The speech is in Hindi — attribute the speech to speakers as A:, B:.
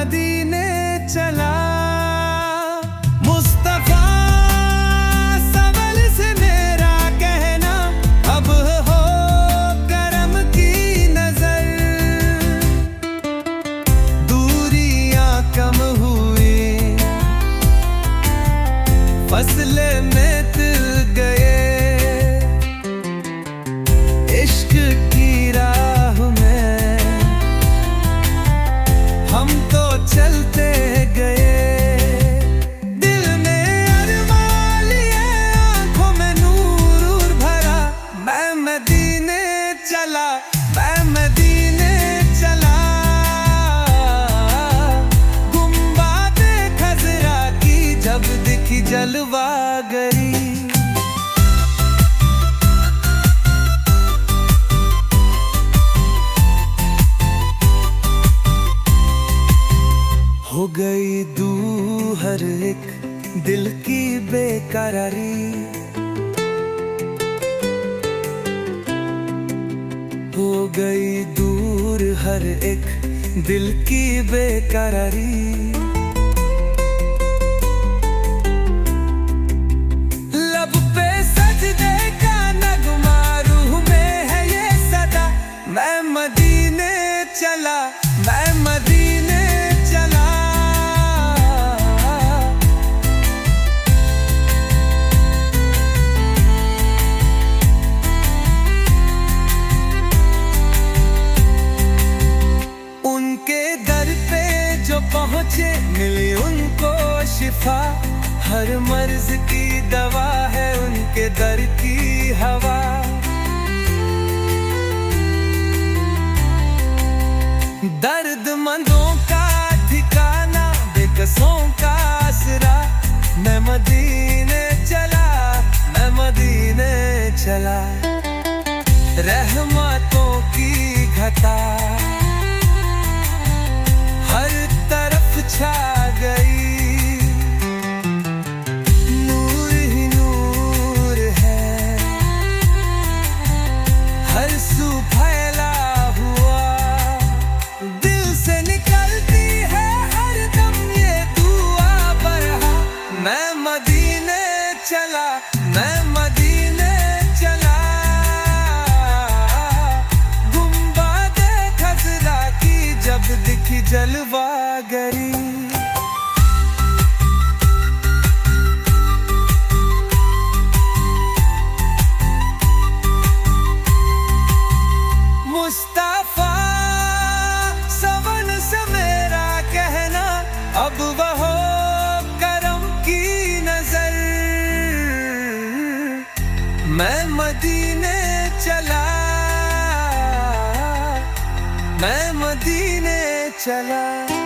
A: मदीने चला। मुस्तफा सवल से मेरा कहना, अब हो करम की नजर। दूरियां कम हुई, फसले में गए, इश्क की राह में हम तो चलते गए। दिल में अरमान लिए, आंखों में नूर भरा। मैं मदीने चला, मैं मदीने चला। गुंबद खजरा की जब दिखी जलवागरी। हो गई दूर हर एक दिल की बेकरारी। हो गई दूर हर एक दिल की बेकरारी। लब पे सजदे का नगमा, रूह में है ये सदा। मैं मदीने चला, मैं मदीने चला। उनके दर पे जो पहुंचे, मिली उनको शिफा। हर मर्ज की दवा है उनके दर की हवा। दर्दमंदों का ठिकाना, बेकसों का आसरा। मैं मदीने चला, मैं मदीने चला। रहमतों की घटा हर तरफ छा गई। नूर ही नूर है, हर सू फैला हुआ। दिल से निकलती है हर दम ये दुआ बरहा। मैं मदीने चला, मैं मदीने चला। गुंबद खजरा की जब दिखी जलवागरी। मुस्तफा सवन से मेरा कहना, अब वह करम की नजर। मैं मदीने चला, मैं मदीने चला।